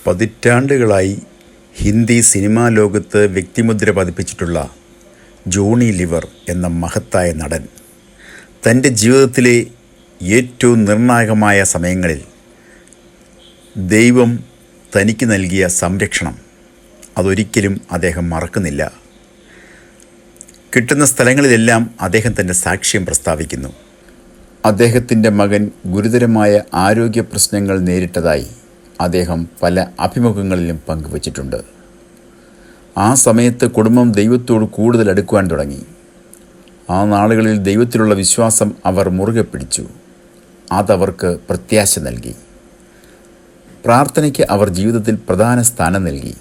പതിറ്റാണ്ടുകളായി ഹിന്ദി സിനിമാ ലോകത്ത് വ്യക്തിമുദ്ര പതിപ്പിച്ചിട്ടുള്ള ജോണി ലിവർ എന്ന മഹത്തായ നടൻ തൻ്റെ ജീവിതത്തിലെ ഏറ്റവും നിർണായകമായ സമയങ്ങളിൽ ദൈവം തനിക്ക് നൽകിയ സംരക്ഷണം അതൊരിക്കലും അദ്ദേഹം മറക്കുന്നില്ല. കിട്ടുന്ന സ്ഥലങ്ങളിലെല്ലാം അദ്ദേഹം തൻ്റെ സാക്ഷ്യം പ്രസ്താവിക്കുന്നു. അദ്ദേഹത്തിൻ്റെ മകൻ ഗുരുതരമായ ആരോഗ്യ പ്രശ്നങ്ങൾ നേരിട്ടതായി അദ്ദേഹം പല അഭിമുഖങ്ങളിലും പങ്കുവച്ചിട്ടുണ്ട്. ആ സമയത്ത് കുടുംബം ദൈവത്തോട് കൂടുതൽ അടുക്കുവാൻ തുടങ്ങി. ആ നാളുകളിൽ ദൈവത്തിലുള്ള വിശ്വാസം അവർ മുറുകെ പിടിച്ചു. അതവർക്ക് പ്രത്യാശ നൽകി. പ്രാർത്ഥനയ്ക്ക് അവർ ജീവിതത്തിൽ പ്രധാന സ്ഥാനം നൽകി.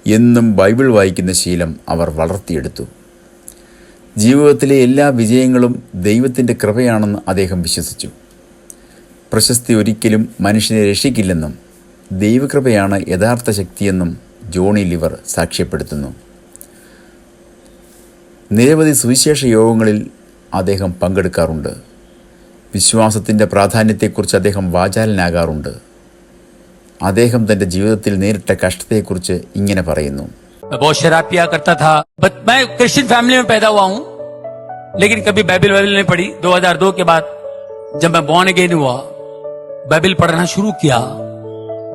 എന്നും ബൈബിൾ വായിക്കുന്ന ശീലം അവർ വളർത്തിയെടുത്തു. ജീവിതത്തിലെ എല്ലാ വിജയങ്ങളും ദൈവത്തിൻ്റെ കൃപയാണെന്ന് അദ്ദേഹം വിശ്വസിച്ചു. പ്രശസ്തി ഒരിക്കലും മനുഷ്യനെ രക്ഷിക്കില്ലെന്നും ദൈവകൃപയാണ് യഥാർത്ഥ ശക്തിയെന്നും ജോണി ലിവർ സാക്ഷ്യപ്പെടുത്തുന്നു. നിരവധി സുവിശേഷ യോഗങ്ങളിൽ അദ്ദേഹം പങ്കെടുക്കാറുണ്ട്. വിശ്വാസത്തിൻ്റെ പ്രാധാന്യത്തെക്കുറിച്ച് അദ്ദേഹം വാചാലനാകാറുണ്ട്. അദ്ദേഹം തൻ്റെ ജീവിതത്തിൽ നേരിട്ട കഷ്ടത്തെക്കുറിച്ച് ഇങ്ങനെ പറയുന്നു. मैं बहुत शराब पिया करता था, बट मैं क्रिश्चियन फैमिली में पैदा हुआ हूँ, लेकिन कभी बाइबल नहीं पढ़ी. 2002 के बाद जब मैं बॉर्न अगेन हुआ, बाइबल पढ़ना शुरू किया,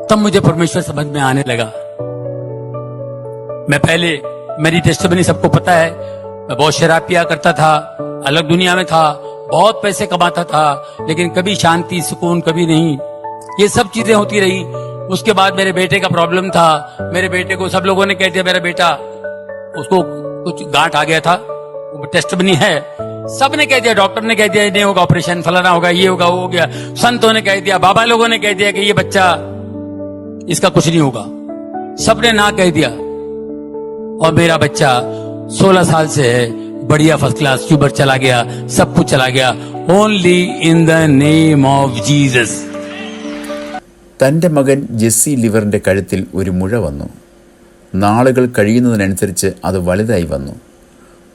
तब मुझे परमेश्वर समझ में आने लगा. मैं पहले, मेरी टेस्टिमनी सबको पता है, मैं बहुत शराब पिया करता था, अलग दुनिया में था, बहुत पैसे कमाता था, लेकिन कभी शांति सुकून कभी नहीं. ये सब चीजें होती रही. उसके बाद मेरे बेटे का प्रॉब्लम था. मेरे बेटे को सब लोगों ने कह दिया मेरा बेटा, उसको कुछ गांठ आ गया था, टेस्ट बनी है, सब ने कह दिया, डॉक्टर ने कह दिया नहीं होगा, ऑपरेशन फलाना होगा, ये होगा, वो हो गया. संतों ने कह दिया, बाबा लोगों ने कह दिया कि ये बच्चा, इसका कुछ नहीं होगा. सबने ना कह दिया. और मेरा बच्चा 16 साल से है, बढ़िया फर्स्ट क्लास ट्यूबर चला गया, सब कुछ चला गया, only in the name of Jesus. തൻ്റെ മകൻ ജെസ്സി ലിവറിൻ്റെ കഴുത്തിൽ ഒരു മുഴ വന്നു. നാളുകൾ കഴിയുന്നതിനനുസരിച്ച് അത് വലുതായി വന്നു.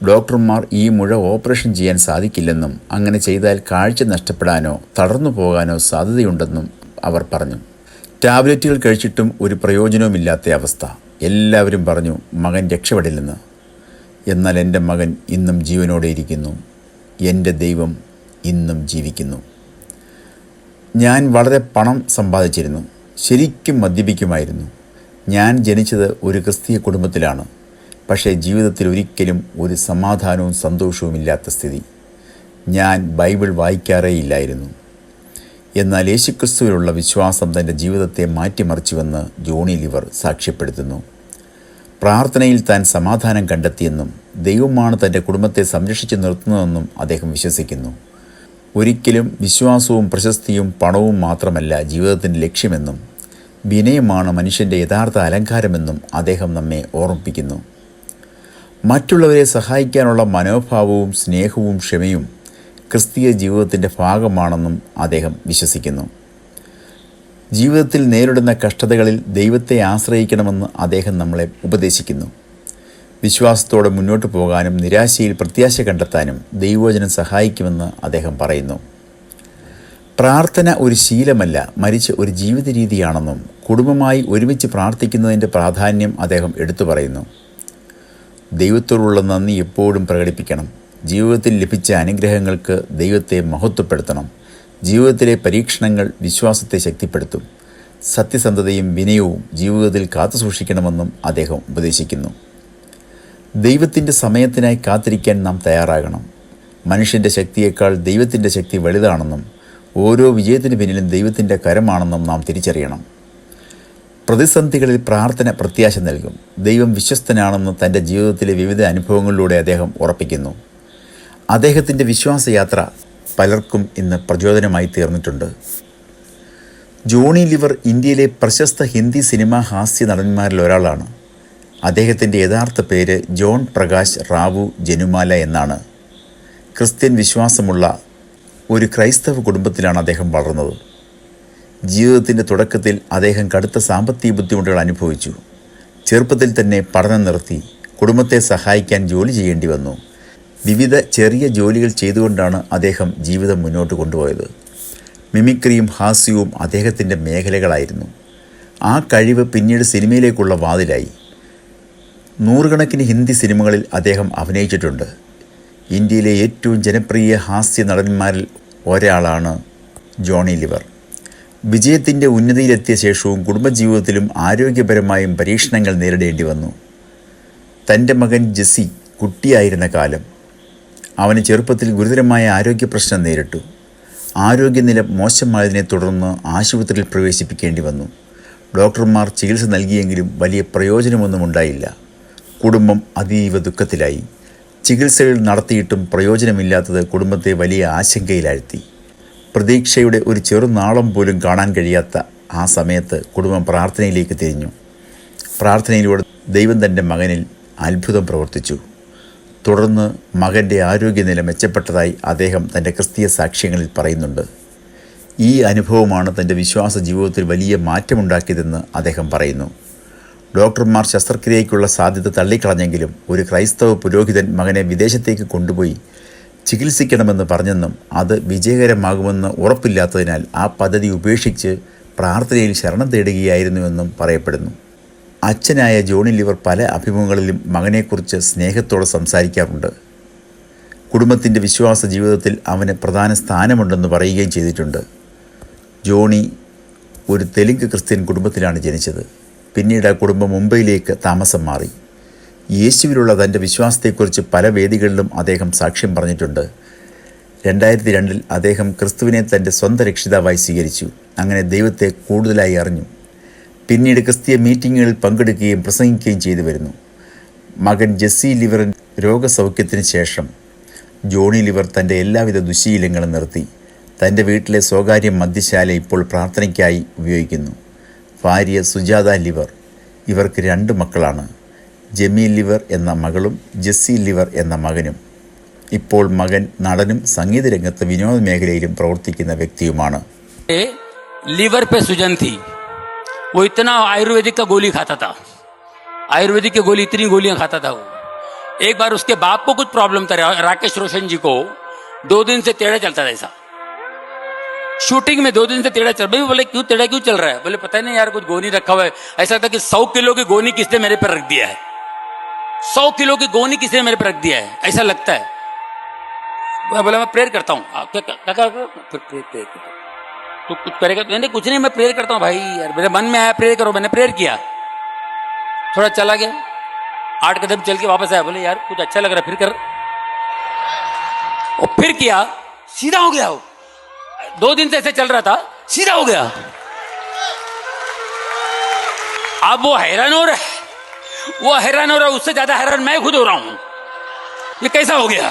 ഡോക്ടർമാർ ഈ മുഴ ഓപ്പറേഷൻ ചെയ്യാൻ സാധിക്കില്ലെന്നും അങ്ങനെ ചെയ്താൽ കാഴ്ച നഷ്ടപ്പെടാനോ തളർന്നു പോകാനോ സാധ്യതയുണ്ടെന്നും അവർ പറഞ്ഞു. ടാബ്ലറ്റുകൾ കഴിച്ചിട്ടും ഒരു പ്രയോജനവുമില്ലാത്ത അവസ്ഥ. എല്ലാവരും പറഞ്ഞു മകൻ രക്ഷപ്പെടില്ലെന്ന്. എന്നാൽ എൻ്റെ മകൻ ഇന്നും ജീവനോടെ ഇരിക്കുന്നു. എൻ്റെ ദൈവം ഇന്നും ജീവിക്കുന്നു. ഞാൻ വളരെ പണം സമ്പാദിച്ചിരുന്നു. ശരിക്കും മദ്യപിക്കുമായിരുന്നു. ഞാൻ ജനിച്ചത് ഒരു ക്രിസ്തീയ കുടുംബത്തിലാണ്. പക്ഷേ ജീവിതത്തിൽ ഒരിക്കലും ഒരു സമാധാനവും സന്തോഷവുമില്ലാത്ത സ്ഥിതി. ഞാൻ ബൈബിൾ വായിക്കാറേയില്ലായിരുന്നു. എന്നാൽ യേശുക്രിസ്തുവിലുള്ള വിശ്വാസം തൻ്റെ ജീവിതത്തെ മാറ്റിമറിച്ചുവെന്ന് ജോണി ലിവർ സാക്ഷ്യപ്പെടുത്തുന്നു. പ്രാർത്ഥനയിൽ താൻ സമാധാനം കണ്ടെത്തിയെന്നും ദൈവമാണ് തൻ്റെ കുടുംബത്തെ സംരക്ഷിച്ചു നിർത്തുന്നതെന്നും അദ്ദേഹം വിശ്വസിക്കുന്നു. ഒരിക്കലും വിശ്വാസവും പ്രശസ്തിയും പണവും മാത്രമല്ല ജീവിതത്തിൻ്റെ ലക്ഷ്യമെന്നും വിനയമാണ് മനുഷ്യൻ്റെ യഥാർത്ഥ അലങ്കാരമെന്നും അദ്ദേഹം നമ്മെ ഓർമ്മിപ്പിക്കുന്നു. മറ്റുള്ളവരെ സഹായിക്കാനുള്ള മനോഭാവവും സ്നേഹവും ക്ഷമയും ക്രിസ്തീയ ജീവിതത്തിൻ്റെ ഭാഗമാണെന്നും അദ്ദേഹം വിശ്വസിക്കുന്നു. ജീവിതത്തിൽ നേരിടുന്ന കഷ്ടതകളിൽ ദൈവത്തെ ആശ്രയിക്കണമെന്ന് അദ്ദേഹം നമ്മളെ ഉപദേശിക്കുന്നു. വിശ്വാസത്തോടെ മുന്നോട്ട് പോകാനും നിരാശയിൽ പ്രത്യാശ കണ്ടെത്താനും ദൈവവചനം സഹായിക്കുമെന്ന് അദ്ദേഹം പറയുന്നു. പ്രാർത്ഥന ഒരു ശീലമല്ല, മറിച്ച് ഒരു ജീവിത രീതിയാണെന്നും കുടുംബമായി ഒരുമിച്ച് പ്രാർത്ഥിക്കുന്നതിൻ്റെ പ്രാധാന്യം അദ്ദേഹം എടുത്തു പറയുന്നു. ദൈവത്തോടുള്ള നന്ദി എപ്പോഴും പ്രകടിപ്പിക്കണം. ജീവിതത്തിൽ ലഭിച്ച അനുഗ്രഹങ്ങൾക്ക് ദൈവത്തെ മഹത്വപ്പെടുത്തണം. ജീവിതത്തിലെ പരീക്ഷണങ്ങൾ വിശ്വാസത്തെ ശക്തിപ്പെടുത്തും. സത്യസന്ധതയും വിനയവും ജീവിതത്തിൽ കാത്തുസൂക്ഷിക്കണമെന്നും അദ്ദേഹം ഉപദേശിക്കുന്നു. ദൈവത്തിൻ്റെ സമയത്തിനായി കാത്തിരിക്കാൻ നാം തയ്യാറാകണം. മനുഷ്യൻ്റെ ശക്തിയേക്കാൾ ദൈവത്തിൻ്റെ ശക്തി വലുതാണെന്നും ഓരോ വിജയത്തിന് പിന്നിലും ദൈവത്തിൻ്റെ കരമാണെന്നും നാം തിരിച്ചറിയണം. പ്രതിസന്ധികളിൽ പ്രാർത്ഥന പ്രത്യാശ നൽകും. ദൈവം വിശ്വസ്തനാണെന്ന് തൻ്റെ ജീവിതത്തിലെ വിവിധ അനുഭവങ്ങളിലൂടെ അദ്ദേഹം ഉറപ്പിക്കുന്നു. അദ്ദേഹത്തിൻ്റെ വിശ്വാസയാത്ര പലർക്കും ഇന്ന് പ്രചോദനമായി തീർന്നിട്ടുണ്ട്. ജോണി ലിവർ ഇന്ത്യയിലെ പ്രശസ്ത ഹിന്ദി സിനിമാ ഹാസ്യ നടന്മാരിൽ ഒരാളാണ്. അദ്ദേഹത്തിൻ്റെ യഥാർത്ഥ പേര് ജോൺ പ്രകാശ് റാവു ജനുമാല എന്നാണ്. ക്രിസ്ത്യൻ വിശ്വാസമുള്ള ഒരു ക്രൈസ്തവ കുടുംബത്തിലാണ് അദ്ദേഹം വളർന്നത്. ജീവിതത്തിൻ്റെ തുടക്കത്തിൽ അദ്ദേഹം കടുത്ത സാമ്പത്തിക ബുദ്ധിമുട്ടുകൾ അനുഭവിച്ചു. ചെറുപ്പത്തിൽ തന്നെ പഠനം നിർത്തി. കുടുംബത്തെ സഹായിക്കാൻ ജോലി ചെയ്യേണ്ടി വന്നു. വിവിധ ചെറിയ ജോലികൾ ചെയ്തുകൊണ്ടാണ് അദ്ദേഹം ജീവിതം മുന്നോട്ട് കൊണ്ടുപോയത്. മിമിക്രിയും ഹാസ്യവും അദ്ദേഹത്തിൻ്റെ മേഖലകളായിരുന്നു. ആ കഴിവ് പിന്നീട് സിനിമയിലേക്കുള്ള വാതിലായി. നൂറുകണക്കിന് ഹിന്ദി സിനിമകളിൽ അദ്ദേഹം അഭിനയിച്ചിട്ടുണ്ട്. ഇന്ത്യയിലെ ഏറ്റവും ജനപ്രിയ ഹാസ്യ നടന്മാരിൽ ഒരാളാണ് ജോണി ലിവർ. വിജയത്തിൻ്റെ ഉന്നതിയിലെത്തിയ ശേഷവും കുടുംബജീവിതത്തിലും ആരോഗ്യപരമായും പരീക്ഷണങ്ങൾ നേരിടേണ്ടി വന്നു. തൻ്റെ മകൻ ജെസ്സി കുട്ടിയായിരുന്ന കാലം അവന് ചെറുപ്പത്തിൽ ഗുരുതരമായ ആരോഗ്യ പ്രശ്നം നേരിട്ടു. ആരോഗ്യനില മോശമായതിനെ തുടർന്ന് ആശുപത്രിയിൽ പ്രവേശിപ്പിക്കേണ്ടി വന്നു. ഡോക്ടർമാർ ചികിത്സ നൽകിയെങ്കിലും വലിയ പ്രയോജനമൊന്നും ഉണ്ടായില്ല. കുടുംബം അതീവ ദുഃഖത്തിലായി. ചികിത്സകൾ നടത്തിയിട്ടും പ്രയോജനമില്ലാത്തത് കുടുംബത്തെ വലിയ ആശങ്കയിലാഴ്ത്തി. പ്രതീക്ഷയുടെ ഒരു ചെറുനാളം പോലും കാണാൻ കഴിയാത്ത ആ സമയത്ത് കുടുംബം പ്രാർത്ഥനയിലേക്ക് തിരിഞ്ഞു. പ്രാർത്ഥനയിലൂടെ ദൈവം തൻ്റെ മകനിൽ അത്ഭുതം പ്രവർത്തിച്ചു. തുടർന്ന് മകൻ്റെ ആരോഗ്യനില മെച്ചപ്പെട്ടതായി അദ്ദേഹം തൻ്റെ ക്രിസ്തീയ സാക്ഷ്യങ്ങളിൽ പറയുന്നുണ്ട്. ഈ അനുഭവമാണ് തൻ്റെ വിശ്വാസ ജീവിതത്തിൽ വലിയ മാറ്റമുണ്ടാക്കിയതെന്ന് അദ്ദേഹം പറയുന്നു. ഡോക്ടർമാർ ശസ്ത്രക്രിയയ്ക്കുള്ള സാധ്യത തള്ളിക്കളഞ്ഞെങ്കിലും ഒരു ക്രൈസ്തവ പുരോഹിതൻ മകനെ വിദേശത്തേക്ക് കൊണ്ടുപോയി ചികിത്സിക്കണമെന്ന് പറഞ്ഞെന്നും അത് വിജയകരമാകുമെന്ന് ഉറപ്പില്ലാത്തതിനാൽ ആ പദ്ധതി ഉപേക്ഷിച്ച് പ്രാർത്ഥനയിൽ ശരണം തേടുകയായിരുന്നുവെന്നും പറയപ്പെടുന്നു. അച്ഛനായ ജോണി ലിവർ പല അഭിമുഖങ്ങളിലും മകനെക്കുറിച്ച് സ്നേഹത്തോടെ സംസാരിക്കാറുണ്ട്. കുടുംബത്തിൻ്റെ വിശ്വാസ ജീവിതത്തിൽ അവന് പ്രധാന സ്ഥാനമുണ്ടെന്ന് പറയുകയും ചെയ്തിട്ടുണ്ട്. ജോണി ഒരു തെലുങ്ക് ക്രിസ്ത്യൻ കുടുംബത്തിലാണ് ജനിച്ചത്. പിന്നീട് ആ കുടുംബം മുംബൈയിലേക്ക് താമസം മാറി. യേശുവിലുള്ള തൻ്റെ വിശ്വാസത്തെക്കുറിച്ച് പല വേദികളിലും അദ്ദേഹം സാക്ഷ്യം പറഞ്ഞിട്ടുണ്ട്. 2002 അദ്ദേഹം ക്രിസ്തുവിനെ തൻ്റെ സ്വന്തം രക്ഷിതാവായി സ്വീകരിച്ചു. അങ്ങനെ ദൈവത്തെ കൂടുതലായി അറിഞ്ഞു. പിന്നീട് ക്രിസ്തീയ മീറ്റിങ്ങുകളിൽ പങ്കെടുക്കുകയും പ്രസംഗിക്കുകയും ചെയ്തു വരുന്നു. മകൻ ജെസ്സി ലിവറിൻ രോഗസൗഖ്യത്തിന് ശേഷം ജോണി ലിവർ തൻ്റെ എല്ലാവിധ ദുശ്ശീലങ്ങളും നിർത്തി. തൻ്റെ വീട്ടിലെ സ്വകാര്യ മദ്യശാല ഇപ്പോൾ പ്രാർത്ഥനയ്ക്കായി ഉപയോഗിക്കുന്നു. ഭാര്യ സുജാത ലിവർ. ഇവർക്ക് 2 മക്കളാണ്. ജെമി ലിവർ എന്ന മകളും ജെസ്സി ലിവർ എന്ന മകനും. ഇപ്പോൾ മകൻ നടനും സംഗീത രംഗത്ത് വിനോദ മേഖലയിലും പ്രവർത്തിക്കുന്ന വ്യക്തിയുമാണ്. लीवर पे सूजन थी, वो इतना आयुर्वेदिक का गोली खाता था, आयुर्वेदिक की गोली इतनी गोलियां खाता था वो। एक बार उसके बाप को कुछ प्रॉब्लम था, राकेश रोशन जी को 2 दिन से टेढ़ा चलता था ऐसा। शूटिंग में 2 दिन से टेढ़ा चल, भाई बोले क्यों टेढ़ा क्यों चल रहा है? बोले पता नहीं यार, कुछ गोनी रखा हुआ है। ऐसा था कि 100 किलो की गोनी किसने मेरे पर रख दिया है, 100 किलो की गोनी किसने मेरे पर रख दिया है, ऐसा लगता है। बोला मैं प्रेयर करता हूँ। फिर प्रेयर तो कुछ करेगा? मैंने कुछ नहीं, मैं प्रेयर करता हूँ भाई यार, मेरे मन में आया प्रेयर करो। मैंने प्रेयर किया, थोड़ा चला गया, 8 कदम चल के वापस आया। बोले यार कुछ अच्छा लग रहा है, फिर कर। और फिर किया, सीधा हो गया वो। 2 दिन से ऐसे चल रहा था, सीधा हो गया। अब वो हैरान हो रहा है, उससे ज्यादा हैरान मैं खुद हो रहा हूं, ये कैसा हो गया।